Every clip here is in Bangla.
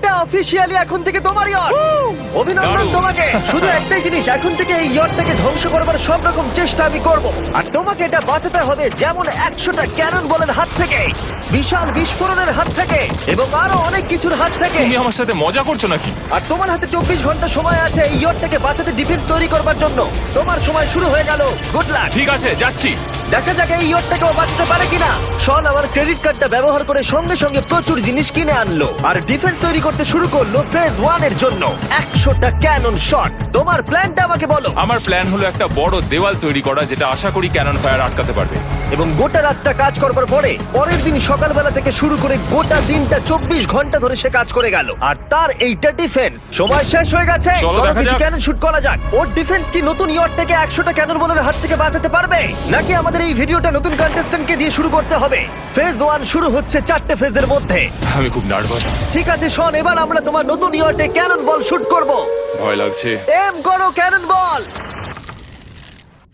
এটা অফিসিয়ালি এখন থেকে তোমার ইয়ট। অভিনন্দন দারুণ। তোমাকে। শুধু একটাই জিনিস, এখন থেকে এই ইয়টটাকে ধ্বংস করবার সব রকম চেষ্টা আমি করব, আর তোমাকে এটা বাঁচাতে হবে যেমন 100টা ক্যানন বলের হাত থেকে, বিশাল বিস্ফোরণের হাত থেকে, এবং আরো অনেক কিছুর হাত থেকে। তুমি আমার সাথে মজা করছো নাকি? আর তোমার হাতে 24 ঘন্টা সময় আছে এই ইয়টটাকে বাঁচাতে, ডিফেন্স তৈরি করবার জন্য। তোমার সময় শুরু হয়ে গেল। Good luck. ঠিক আছে, যাচ্ছি। দেখা যাক এই ইয়টটাকেও বাঁচাতে পারে কিনা। শন আমার ক্রেডিট কার্ডটা ব্যবহার করে সঙ্গে সঙ্গে প্রচুর জিনিস কিনে আনলো আর ডিফেন্স তৈরি করতে শুরু করলো ফেজ 1 এর জন্য 100টা ক্যানন শট। তোমার প্ল্যানটা আমাকে বলো। আমার প্ল্যান হলো একটা বড় দেওয়াল তৈরি করা, যেটা আশা করি ক্যানন ফায়ার আটকাতে পারবে। এবং গোটা রাতটা কাজ করবার পরে পরের দিন সকালবেলা থেকে শুরু করে গোটা দিনটা 24 ঘন্টা ধরে সে কাজ করে গেল, আর তার এইটা ডিফেন্স। সময় শেষ হয়ে গেছে, চলো চলো দেখা কিছু যাক। ক্যানন শুট করা যাক। ওর ডিফেন্স কি নতুন ইয়টটাকে 100টা ক্যানন বলের হাত থেকে বাঁচাতে পারবে, নাকি আমাদের এই ভিডিওটা নতুন কন্টেস্ট্যান্টকে দিয়ে শুরু করতে হবে? ফেজ 1 শুরু হচ্ছে 4টে ফেজের মধ্যে। আমি খুব নার্ভাস। ঠিক আছে শন, এবার আমরা তোমার নতুন ইয়টে ক্যানন বল শুট করব। ভয় লাগছে। এম করো ক্যানন বল।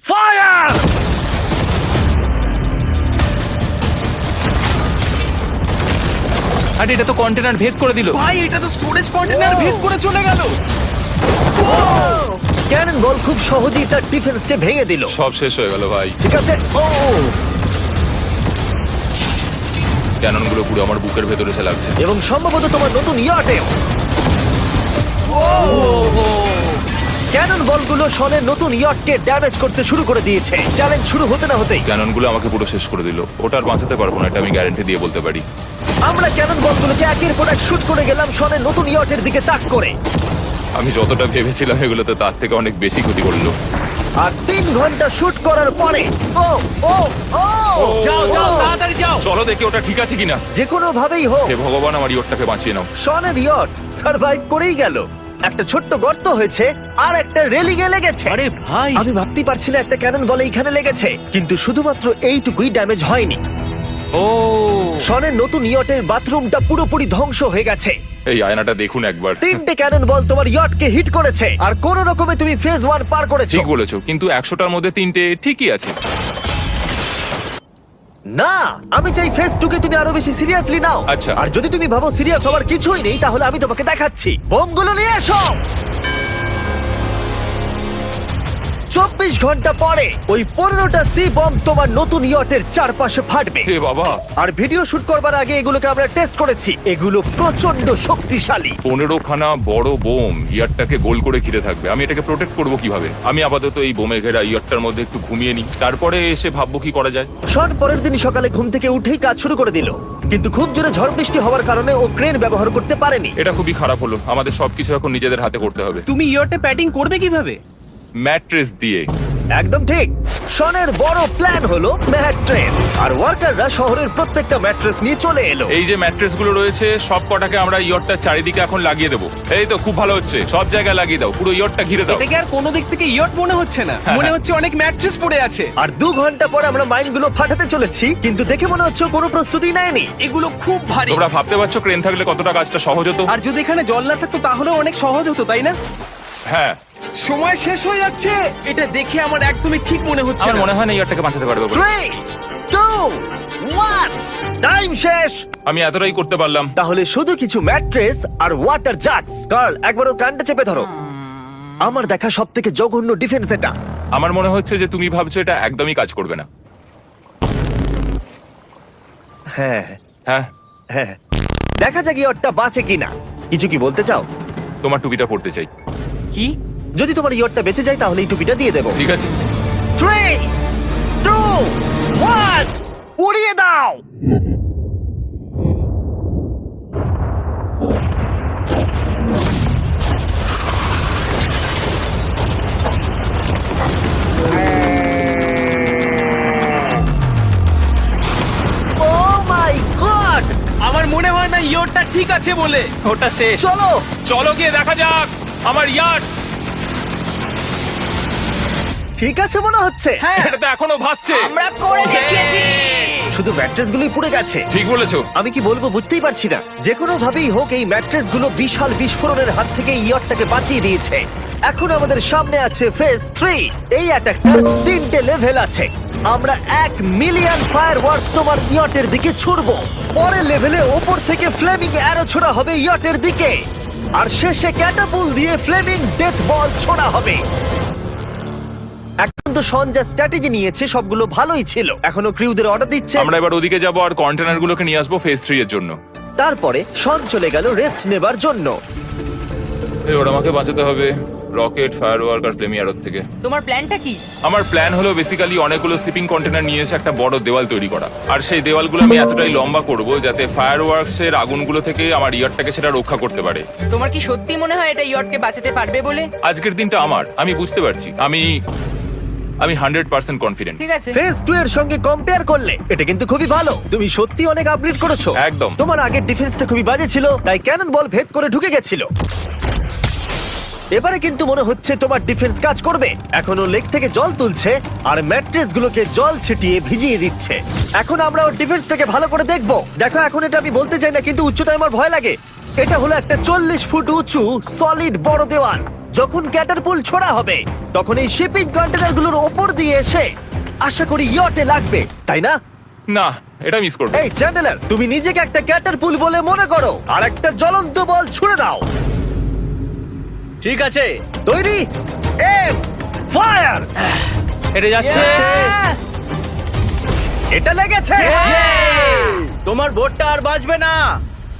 ফায়ার! আরে এটা তো কন্টেনার ভেদ করে দিল। ভাই এটা তো স্টোরেজ কন্টেনার ভেদ করে চলে গেল। ক্যানন বল খুব সহজেই তার ডিফেন্সকে ভেঙে দিল। সব শেষ হয়ে গেল ভাই। ঠিক আছে। ও ক্যানন গুলো পুরো আমার বুকের ভেতরে এসে লাগছে। এবং সম্ভবত তোমার নতুন ইয়টেও। ক্যানন বলগুলো শনের নতুন ইয়টকে ড্যামেজ করতে শুরু করে দিয়েছে। চ্যালেঞ্জ শুরু হতে না হতেই ক্যানন গুলো আমাকে পুরো শেষ করে দিল। ওটা আর বাঁচাতে পারবো না, এটা আমি গ্যারান্টি দিয়ে বলতে পারি। আমরা ক্যানন বলগুলোকে একের পর এক শুট করে গেলাম শনের নতুন ইয়টের দিকে তাক করে। আমি যতটা ভেবেছিলাম এগুলো তো তার থেকে অনেক বেশি ক্ষতি করলো। আর 3 ঘন্টা শুট করার পরে ও ও ও যাও যাও তাড়াতাড়ি যাও। চলো দেখি ওটা ঠিক আছে কিনা। যে কোনো ভাবেই হোক হে ভগবান, আমার ইয়টটাকে বাঁচিয়ে নাও। শনের ইয়ট সার্ভাইভ করেই গেল। একটা ছোট্ট গর্ত হয়েছে আর একটা রেলিংয়ে লেগেছে। আরে ভাই আমি ভাবতেই পারছি না একটা ক্যানন বলে এইখানে লেগেছে, কিন্তু শুধুমাত্র এইটুকুই ড্যামেজ হয়নি। ও শনের নতুন ইয়টের বাথরুমটা পুরোপুরি ধ্বংস হয়ে গেছে। এই আয়নাটা দেখুন একবার। 3টে ক্যানন বল তোমার ইয়টকে হিট করেছে, আর কোন রকমে তুমি ফেজ 1 পার করেছো। ঠিক বলেছো, কিন্তু 100টার মধ্যে 3টে ঠিকই আছে। না, আমি চাই ফেজ 2 কে তুমি আরো বেশি সিরিয়াসলি নাও। আচ্ছা। আর যদি তুমি ভাবো সিরিয়াস হওয়ার কিছুই নেই, তাহলে আমি তোমাকে দেখাচ্ছি। বোমগুলো নিয়ে এসো। 24 ঘন্টা পরে ওই 15টা সি বম তোমার নতুন ইয়টের চারপাশে ফাটবে। হে বাবা, আর ভিডিও শুট করবার আগে এগুলোকে আমরা টেস্ট করেছি। এগুলো প্রচন্ড শক্তিশালী। 15খানা বড় বোম ইয়ারটাকে গোল করে ঘিরে থাকবে। আমি এটাকে প্রোটেক্ট করব কিভাবে? আমি আপাতত এই বোমে ঘেরা ইয়ারটার মধ্যে একটু ঘুমিয়ে নিই, তারপরে এসে ভাববো কি করা যায়। শন পরের দিন সকালে ঘুম থেকে উঠেই কাজ শুরু করে দিল, কিন্তু খুব জোরে ঝড় বৃষ্টি হওয়ার কারণে ও ক্রেন ব্যবহার করতে পারেনি। এটা খুবই খারাপ হলো। আমাদের সবকিছু এখন নিজেদের হাতে করতে হবে। তুমি ইয়রটা প্যাডিং করবে কিভাবে? ম্যাট্রেস দিয়ে। একদম ঠিক। শনের বড় প্ল্যান হলো ম্যাট্রেস, আর ওয়ার্কাররা শহরের প্রত্যেকটা ম্যাট্রেস নিয়ে চলে এলো। এই যে ম্যাট্রেস গুলো রয়েছে সব কটাকে আমরা ইয়রটার চারিদিকে এখন লাগিয়ে দেবো। এই তো খুব ভালো হচ্ছে, সব জায়গায় লাগিয়ে দাও, পুরো ইয়রটা ঘিরে দাও। এটাকে আর কোনো দিক থেকে ইয়ট মনে হচ্ছে না, মনে হচ্ছে অনেক ম্যাট্রেস পড়ে আছে। আর 2 ঘন্টা পরে আমরা মাইনগুলো ফাটাতে চলেছি, কিন্তু দেখে মনে হচ্ছে ও কোনো প্রস্তুতি নেয়নি। এগুলো খুব ভারী। তোমরা ভাবতে পারছো ক্রেন থাকলে কতটা কাজটা সহজ হতো? আর যদি এখানে জল না থাকতো তাহলেও অনেক সহজ হতো, তাই না? হ্যাঁ, সময় শেষ হয়ে যাচ্ছে। এটা দেখে আমার একদমই ঠিক মনে হচ্ছে আমার না। মনে হয় না ইয়রটাকে বাঁচাতে পারবে বলে। 3 2 1 টাইম শেষ। আমি এতটাই করতে পারলাম। তাহলে শুধু কিছু ম্যাট্রেস আর ওয়াটার জাগস। কার্ল, একবার ওর কানটা চেপে ধরো। আমার দেখা সবথেকে জঘন্য ডিফেন্স এটা। আমার মনে হচ্ছে যে তুমি ভাবছো এটা একদমই কাজ করবে না। হ্যাঁ হ্যাঁ, হ্যাঁ, দেখা যাক ইয়টটা বাঁচে কিনা। কিছু কি বলতে চাও? তোমার টুপিটা পড়তে চাই। কি? যদি তোমার ইয়টটা বেঁচে যায় তাহলে এই টুপিটা দিয়ে দেবো। ঠিক আছে। 3 2 1 উড়িয়ে দাও। Oh my God! আমার মনে হয় না ইয়রটা ঠিক আছে বলে। ওটা শেষ। চলো চলো গিয়ে দেখা যাক আমার ইয়ার্ড। ঠিক আছে মনে হচ্ছে। হ্যাঁ এটা তো এখনো ভাসছে। আমরা করে দেখিয়েছি। শুধু ম্যাট্রেসগুলোই পুড়ে গেছে। ঠিক বলেছো। আমি কি বলবো বুঝতেই পারছি না। যে কোনো ভাবেই হোক এই ম্যাট্রেসগুলো বিশাল বিস্ফোরণের হাত থেকে ইয়টটাকে বাঁচিয়ে দিয়েছে। এখন আমাদের সামনে আছে ফেজ 3। এই অ্যাটাকটার 3টে লেভেল আছে। আমরা 1,000,000 ফায়ারওয়ার্ক তোমার ইয়টের দিকে ছুড়বো। পরের লেভেলে ওপর থেকে ফ্লেমিং অ্যারো ছোড়া হবে ইয়টের দিকে, আর শেষে ক্যাটাপুল দিয়ে ফ্লেমিং ডেথ বল ছোড়া হবে। এখন তো শন যা স্ট্র্যাটেজি নিয়েছে সবগুলো ভালোই ছিল, এখনো ক্রিউদের অর্ডার দিচ্ছে। আমরা এবার ওদিকে যাব আর কন্টেনারগুলোকে নিয়ে আসবো ফেজ 3 এর জন্য। তারপরে শন চলে গেল রেস্ট নেবার জন্য। এবার আমাকে বাঁচাতে হবে রকেট, ফায়ারওয়ার্ক আর ফ্লেমি অ্যারোর থেকে। তোমার প্ল্যানটা কি? আমার প্ল্যান হলো বেসিক্যালি অনেকগুলো শিপিং কন্টেনার নিয়ে এসে একটা বড় দেওয়াল তৈরি করা, আর সেই দেওয়ালগুলো আমি এতটাই লম্বা করব যাতে ফায়ারওয়ার্কস এর আগুনগুলো থেকে আমার ইয়ারটাকে সেটা রক্ষা করতে পারে। তোমার কি সত্যি মনে হয় এটা ইয়টকে বাঁচাতে পারবে বলে? আজকের দিনটা আমার, আমি বুঝতে পারছি, আমি 100% কনফিডেন্ট। ঠিক আছে। ফেজ 2 এর সঙ্গে কম্পেয়ার করলে এটা কিন্তু খুবই ভালো। তুমি সত্যি অনেক আপগ্রেড করেছো। একদম। তোমার আগের ডিফেন্সটা খুবই বাজে ছিল, তাই ক্যানন বল ভেদ করে ঢুকে গেছিল। এবারে কিন্তু মনে হচ্ছে তোমার ডিফেন্স কাজ করবে। এখনো লেক থেকে জল তুলছে আর ম্যাট্রেস গুলোকে জল ছিটিয়ে ভিজিয়ে দিচ্ছে। এখন আমরা ওর ডিফেন্সটাকে ভালো করে দেখবো। দেখো, এখন এটা আমি বলতে চাই না, কিন্তু উচ্চতায় আমার ভয় লাগে। এটা হলো একটা 40 ফুট উঁচু সলিড বড় দেওয়াল। যখন ক্যাটারপুল ছোড়া হবে তখন এই শিপিং কন্টেনারগুলোর ওপর দিয়ে এসে আশা করি ইয়টে লাগবে, তাই না? না, এটা মিস করব। এই চ্যান্ডেলার, তুমি নিজেকে একটা ক্যাটারপুল বলে মনে করো আর একটা জ্বলন্ত বল ছুড়ে দাও। ঠিক আছে, তৈরি, এম, ফায়ার! এটা যাচ্ছে। Yeah! এটা লেগেছে। তোমার বোটটা আর বাজবে না।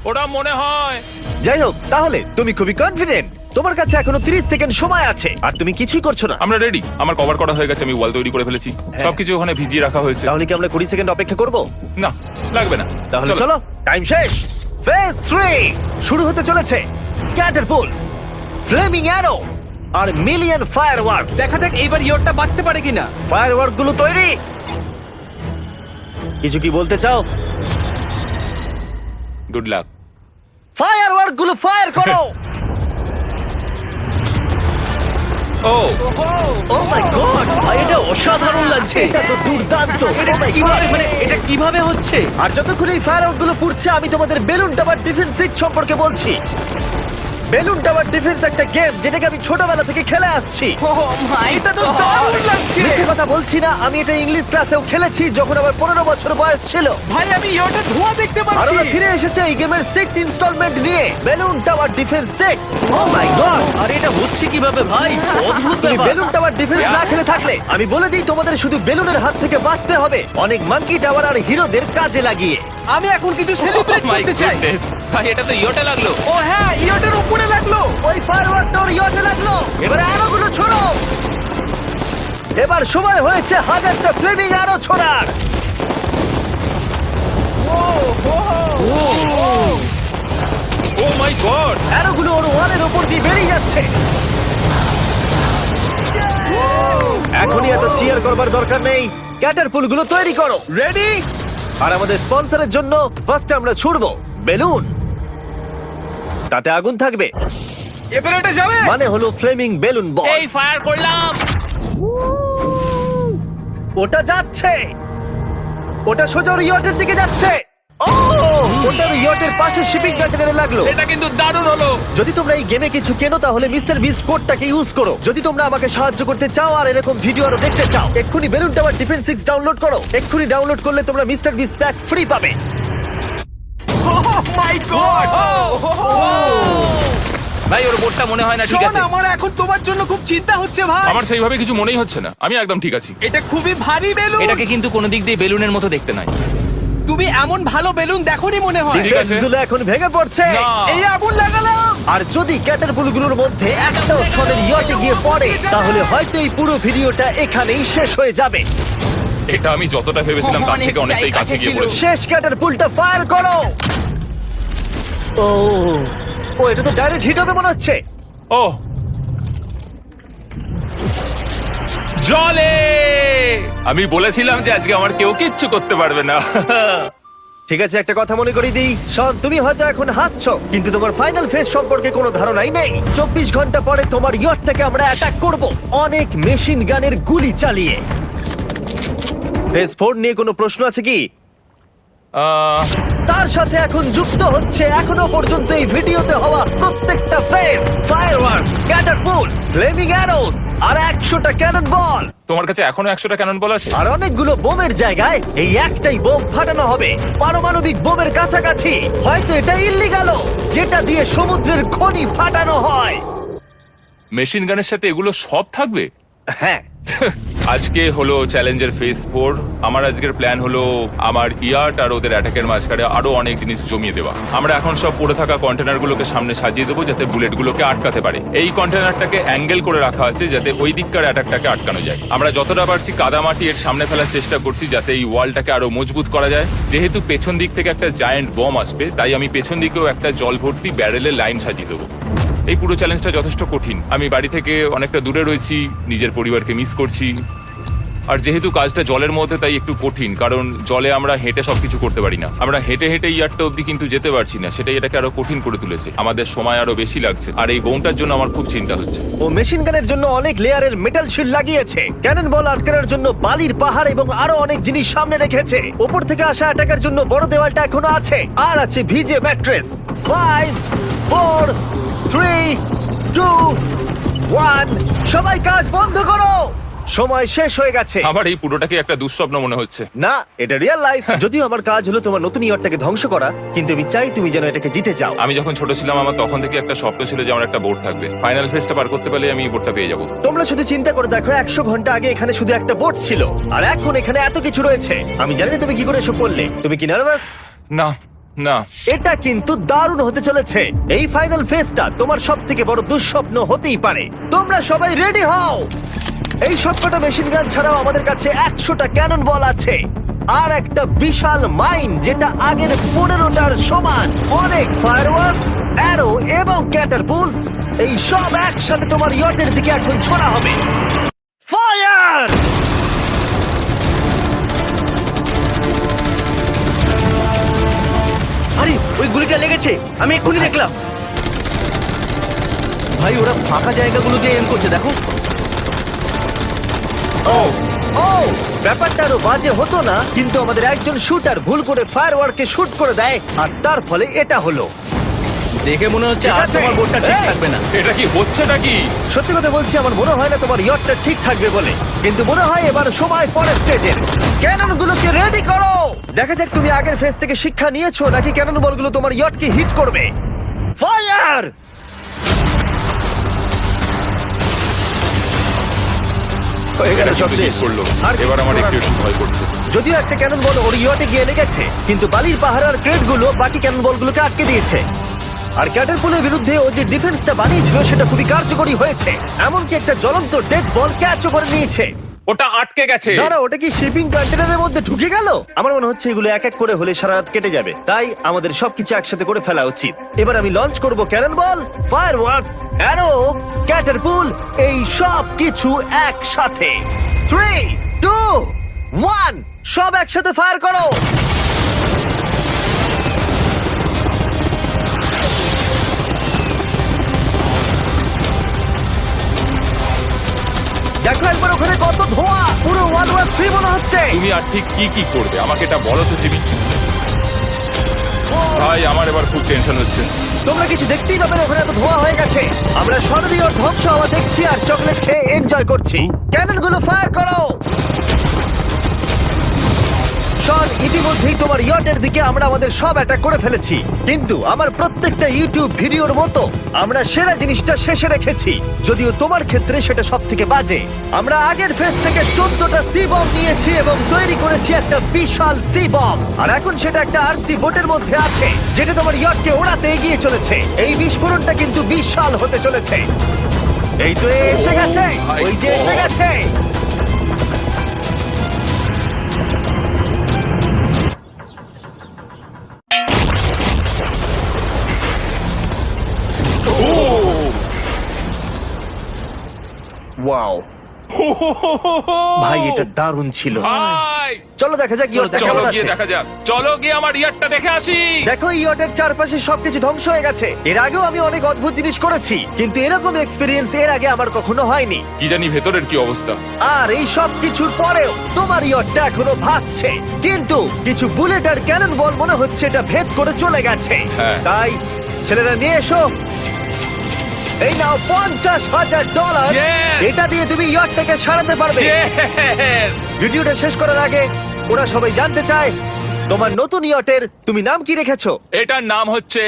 ওটা মনে হয়। যাই হোক, তাহলে তুমি খুবই কনফিডেন্ট। তোমার কাছে এখনো 30 সেকেন্ড সময় আছে আর তুমি কিছুই করছো না। আমরা রেডি, আমার কভার করা হয়ে গেছে, আমি ওয়াল তৈরি করে ফেলেছি, সবকিছু ওখানে ভিজিয়ে রাখা হয়েছে। তাহলে কি আমরা 20 সেকেন্ড অপেক্ষা করব? না, লাগবে না। তাহলে চলো, টাইম শেষ। ফেজ 3 শুরু হতে চলেছে। ক্যাটারপুলস, ফ্লেমিং অ্যারো আর মিলিয়ন ফায়ারওয়ার্ক। দেখা যাক এইবার ইয়টটা বাঁচতে পারে কিনা। ফায়ারওয়ার্ক গুলো তৈরি। কিছু কি বলতে চাও? Good luck. ফায়ারওয়ার্ক গুলো ফায়ার করো। ও ও মাই গড, এটা অসাধারণ লাগছে। এটা তো দুর্দান্ত। এটা Oh my কিভাবে, God! মানে এটা কিভাবে হচ্ছে? আর যতক্ষণ এই ফায়ারওয়ার্ক গুলো পুড়ছে আমি তোমাদের বেলুন টাওয়ার ডিফেন্স 6 সম্পর্কে বলছি। বেলুন টাওয়ার ডিফেন্স একটা গেম যেটাকে আমি ছোটবেলা থেকে খেলে আসছি। Oh my এটা তো God! দারুণ লাগছে। মিথ্যে কথা বলছি না, আমি এটা ইংলিশ ক্লাসেও খেলেছি যখন আমার 15 বছর বয়স ছিল। ভাই, আমি ইয়টের ধোঁয়া দেখতে আর পাচ্ছি। আমরা ফিরে এসেছে এই গেমের 6 ইনস্টলমেন্ট নিয়ে, বেলুন টাওয়ার ডিফেন্স 6। ও মাই গড, আর এটা হচ্ছে কিভাবে ভাই? অদ্ভুত তুমি ব্যাপার। বেলুন টাওয়ার ডিফেন্স না খেলে থাকলে আমি বলে দিই তোমাদের শুধু বেলুনের হাত থেকে বাঁচতে হবে অনেক মাঙ্কি টাওয়ার আর হিরোদের কাজে লাগিয়ে। আমি এখন কিছু সেলিব্রেট মাই করতে চাই। গুডনেস, ভাই এটা তো ইয়োটা লাগলো। ও হ্যাঁ, ইয়টের উপরে লাগলো। ওই ফায়ারওয়ার্কটা ওর ইয়টে লাগলো। এবারে আরোগুলো ছোড়ো। এবার সময় হয়েছে 1000টা ফ্লেমিং আরো ছোড়ার। ও মাই গড, অ্যারোগুলো ওর ওয়ালের উপর দিয়ে বেরিয়ে যাচ্ছে। এখনই এত চিয়ার করবার দরকার নেই, ক্যাটারপুলগুলো তৈরি করো। রেডি? আর আমাদের স্পন্সরের জন্য ফার্স্টে আমরা ছুড়বো বেলুন, তাতে আগুন থাকবে, এবার এটা যাবে। মানে হলো ফ্লেমিং বেলুন বল। এই ফায়ার করলাম। ওটা যাচ্ছে, ওটা সোজা ওর ইয়টের দিকে যাচ্ছে। ও, ওটা ওর ইয়টের পাশে শিপিং কন্টেনারে লাগলো। এটা কিন্তু দারুণ হলো। যদি তোমরা এই গেমে কিছু কেনো তাহলে মিস্টার বিস্ট কোডটাকে ইউজ করো। যদি তোমরা আমাকে সাহায্য করতে চাও আর এরকম ভিডিও আরো দেখতে চাও, এক্ষুনি বেলুন টাওয়ার ডিফেন্স 6 ডাউনলোড করো। এক্ষুনি ডাউনলোড করলে তোমরা মিস্টার বিস্ট প্যাক ফ্রি পাবে। ও মাই গড। ভাই ওর বোটটা মনে হয় না ঠিক শোন, আছে। আমার এখন তোমার জন্য খুব চিন্তা হচ্ছে ভাই। আমার সেইভাবে কিছু মনেই হচ্ছে না, আমি একদম ঠিক আছি। এটা খুবই ভারী বেলুন। এটাকে কিন্তু কোনো দিক দিয়ে বেলুনের মতো দেখতে নয়। তুমি এমন ভালো বেলুন দেখোনি মনে হয়। ঠিক আছে। ডিফেন্সগুলো এখন ভেঙে পড়ছে। না। এই আগুন লাগালাম। আর যদি ক্যাটারপুলগুলোর মধ্যে একটাও শনের ইয়টে গিয়ে পড়ে তাহলে হয়তো এই পুরো ভিডিওটা এখানেই শেষ হয়ে যাবে। এটা আমি যতটা ভেবেছিলাম তার থেকে অনেকটাই কাছে গিয়ে পড়েছে। শেষ ক্যাটারপুলটা ফায়ার করো। ও ও, এটা তো ডাইরেক্ট হিট হবে মনে হচ্ছে। ও জলে, আমি বলেছিলাম যে আজকে আমার কেউ কিচ্ছু করতে পারবে না। ঠিক আছে, একটা কথা মনে করিয়ে দিই, শন, তুমি হয়তো এখন হাসছো কিন্তু তোমার ফাইনাল ফেজ সম্পর্কে কোনো ধারণাই নেই। 24 ঘন্টা পরে তোমার ইয়টটাকে আমরা অ্যাটাক করব অনেক মেশিন গানের গুলি চালিয়ে। ফেজ 4 নিয়ে কোনো প্রশ্ন আছে কি? তার সাথে এখন যুক্ত হচ্ছে এখনো পর্যন্ত এই ভিডিওতে হওয়া প্রত্যেকটা ফেস, ফায়ারওয়ার্কস, ক্যাটারপুলস, ফ্লেমিং অ্যারোস আর 100টা ক্যানন বল। তোমার কাছে এখনো 100টা ক্যানন বল আছে? আর অনেকগুলো বোমের জায়গায় এই একটাই বোম ফাটানো হবে, পারমাণবিক বোমের কাছাকাছি। হয়তো এটা ইল্লিগাল, যেটা দিয়ে সমুদ্রের খনি ফাটানো হয়। মেশিন গানের সাথে এগুলো সব থাকবে? হ্যাঁ, আজকে হলো চ্যালেঞ্জের ফেজ 4। আমার আজকের প্ল্যান হলো আমার ইয়ার্ট আর ওদের অ্যাটাকের মাঝখানে আরো অনেক জিনিস জমিয়ে দেওয়া। আমরা এখন সব পড়ে থাকা কন্টেনারগুলোকে সামনে সাজিয়ে দেবো যাতে বুলেটগুলোকে আটকাতে পারে। এই কন্টেনারটাকে অ্যাঙ্গেল করে রাখা আছে যাতে ওই দিককার অ্যাটাকটাকে আটকানো যায়। আমরা যতটা পারছি কাদামাটি এর সামনে ফেলার চেষ্টা করছি যাতে এই ওয়ালটাকে আরো মজবুত করা যায়। যেহেতু পেছন দিক থেকে একটা জায়ান্ট বম আসবে, তাই আমি পেছন দিকেও একটা জল ভর্তি ব্যারেলের লাইন সাজিয়ে দেবো। এই পুরো চ্যালেঞ্জটা যথেষ্ট কঠিন। আমি বাড়ি থেকে অনেকটা দূরে রয়েছি, নিজের পরিবারকে মিস করছি। আর যেহেতু কাজটা জলের মধ্যে, তাই একটু কঠিন, কারণ জলে আমরা হেঁটে সবকিছু করতে পারি না। আমরা হেঁটে হেঁটে ইয়ারটা অব্দি কিন্তু যেতে পারছি না, সেটাই এটাকে আরো কঠিন করে তুলেছে। আমাদের সময় আরো বেশি লাগছে, আর এই বোমটার জন্য আমার খুব চিন্তা হচ্ছে। ও মেশিন গানের জন্য অনেক লেয়ারের মেটাল শিল্ড লাগিয়েছে, ক্যানন বল আটকানোর জন্য বালির পাহাড় এবং আরো অনেক জিনিস সামনে রেখেছে। ওপর থেকে আসা অ্যাটাকের জন্য বড় দেওয়ালটা এখনো আছে, আর আছে ভিজে ম্যাট্রেস। 5 4 3 2 1 সবাই কাজ বন্ধ করো, সময় শেষ হয়ে গেছে। আমার এই পুরোটাকে একটা দুঃস্বপ্ন মনে হচ্ছে। না, এটা রিয়েল লাইফ। যদিও আমার কাজ হলো তোমার নতুন ইয়ারটাকে ধ্বংস করা, কিন্তু আমি চাই তুমি যেন এটাকে জিতে যাও। আমি যখন ছোট ছিলাম, আমার তখন থেকে একটা স্বপ্ন ছিল যে আমার একটা বোট থাকবে। ফাইনাল ফেজটা পার করতে পারলে আমি এই বোটটা পেয়ে যাবো। তোমরা শুধু চিন্তা করে দেখো, 100 ঘন্টা আগে এখানে শুধু একটা বোট ছিল, আর এখন এখানে এত কিছু রয়েছে। আমি জানি না তুমি কি করে এসব করলে। তুমি কি নার্ভাস? না না, এটা কিন্তু দারুণ হতে চলেছে। এই ফাইনাল ফেজটা তোমার সব থেকে বড় দুঃস্বপ্ন হতেই পারে। তোমরা সবাই রেডি হও। এই সবকটা মেশিন গান ছাড়াও আমাদের কাছে 100টা ক্যানন বল আছে, আর একটা বিশাল মাইন যেটা আগের 15টার সমান। অনেক ফায়ারওয়ার্কস, অ্যারো এবং ক্যাটারপুলস, এই সব একসাথে তোমার ইয়টের দিকে এখন ছোড়া হবে। ফায়ার! আরে ওই গুলিটা লেগেছে, আমি এক্ষুনি দেখলাম। ভাই ওরা ফাঁকা জায়গাগুলো দিয়ে এম করছে, দেখো। ও ও ব্যাপারটা আরো বাজে হতো না, কিন্তু আমাদের একজন শুটার ভুল করে ফায়ারওয়ার্ককে শুট করে দেয়, আর তার ফলে এটা হলো। দেখে মনে হচ্ছে ঠিক আর আছে। তোমার বোটটা ঠিক এই! থাকবে না। এটা কি হচ্ছে নাকি? সত্যি কথা বলছি, আমার মনে হয় না তোমার ইয়টটা ঠিক থাকবে বলে, কিন্তু মনে হয় এবার সময় পরে স্টেজের। ক্যাননগুলোকে রেডি করো। দেখা যাক তুমি আগের ফেজ থেকে শিক্ষা নিয়েছো নাকি ক্যানন বলগুলো তোমার ইয়টকে হিট করবে। ফায়ার! হয়ে গেল সব শেষ। করলো। আর এবার আমার কিছু একটু করার নেই। ভয় করছে। যদিও একটা ক্যানন বল ওর ইয়টে গিয়ে লেগেছে, কিন্তু বালির পাহাড় আর ক্রেটগুলো বাকি ক্যানন বলগুলোকে আটকে দিয়েছে। আর ক্যাটারপুলের বিরুদ্ধে ও যে ডিফেন্সটা বানিয়েছিল সেটা খুবই কার্যকরী হয়েছে। এমনকি একটা জ্বলন্ত ডেথ বল ক্যাচও করে নিয়েছে। ওটা আটকে গেছে। দাঁড়া, ওটা কি শিপিং কন্টেনারের মধ্যে ঢুকে গেল? আমার মনে হচ্ছে এগুলো এক এক করে হলে সারা রাত কেটে যাবে, তাই আমাদের সবকিছু একসাথে করে ফেলা উচিত। এবার আমি লঞ্চ করব ক্যানন বল, ফায়ারওয়ার্কস, অ্যারো, ক্যাটারপুল, এই সব কিছু একসাথে। 3 2 1 সব একসাথে ফায়ার করো। দেখো একবার ওখানে কত ধোঁয়া, পুরো ওয়ার্ল্ড ওয়ার 3 মনে হচ্ছে। তুমি আর ঠিক কি কি করবে আমাকে এটা বলো তো জিমি। ভাই আমার এবার খুব টেনশন হচ্ছে। তোমরা কিছু দেখতেই পাবে না, ওখানে এত ধোঁয়া হয়ে গেছে। আমরা সরাসরি ওর ধ্বংস হওয়া দেখছি আর চকলেট খেয়ে এনজয় করছি। ক্যাননগুলো ফায়ার করো। শন, ইতিমধ্যেই তোমার ইয়টের দিকে আমরা আমাদের সব অ্যাটাক করে ফেলেছি, কিন্তু আমার প্রত্যেকটা ইউটিউব ভিডিওর মতো আমরা সেরা জিনিসটা শেষে রেখেছি। যদিও তোমার ক্ষেত্রে সেটা সব থেকে বাজে। আমরা আগের ফেজ থেকে 14টা সি বম নিয়েছি এবং তৈরি করেছি একটা বিশাল সি বম, আর এখন সেটা একটা আরসি বোটের মধ্যে আছে যেটা তোমার ইয়টকে ওড়াতে এগিয়ে চলেছে। এই বিস্ফোরণটা কিন্তু বিশাল হতে চলেছে। এই তো এসে গেছে, ওই যে এসে গেছে। ওয়াও ভাই, এটা দারুণ ছিল। ভাই এই চলো দেখা যাক ইয়টটা চলো কেমন গিয়ে আছে। দেখা যাক, চলো গিয়ে আমার ইয়ারটা দেখে আসি। দেখো ইয়টের চারপাশে সবকিছু ধ্বংস হয়ে গেছে। এর আগেও আমি অনেক অদ্ভুত জিনিস করেছি, কিন্তু এরকম এক্সপিরিয়েন্স এর আগে আমার কখনো হয়নি। কি জানি ভেতরের কি অবস্থা। আর এই সব কিছুর পরেও তোমার ইয়টটা এখনো ভাসছে, কিন্তু কিছু বুলেট আর ক্যানন বল মনে হচ্ছে এটা ভেদ করে চলে গেছে। হ্যাঁ। তাই ছেলেরা নিয়ে এসো, এই নাও $50,000। Yes! এটা দিয়ে তুমি ইয়টটাকে সারাতে পারবে। Yes! ভিডিওটা শেষ করার আগে ওরা সবাই জানতে চায় তোমার নতুন ইয়টের তুমি নাম কি রেখেছো। এটার নাম হচ্ছে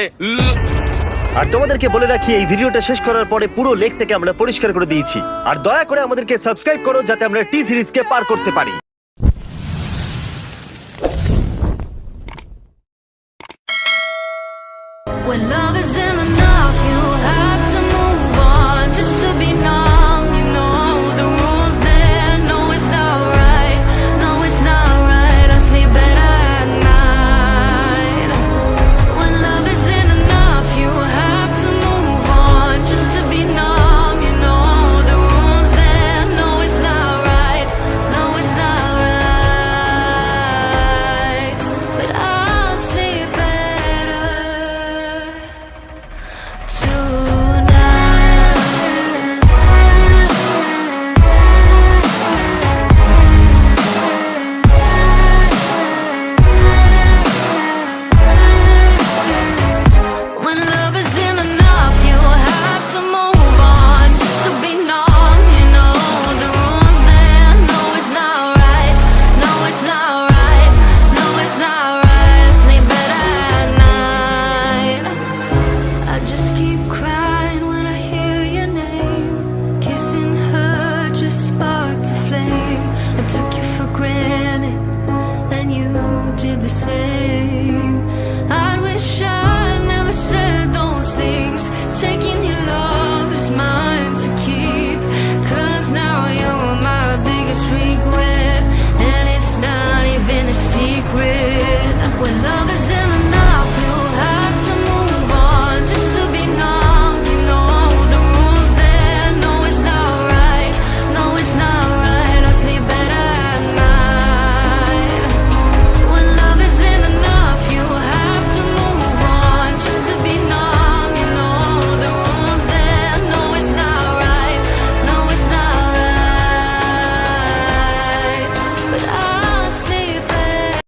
আর তোমাদেরকে বলে রাখি, এই ভিডিওটা শেষ করার পরে পুরো লেকটাকে আমরা পরিষ্কার করে দিয়েছি। আর দয়া করে আমাদেরকে সাবস্ক্রাইব করো যাতে আমরা টি সিরিজকে পার করতে পারি।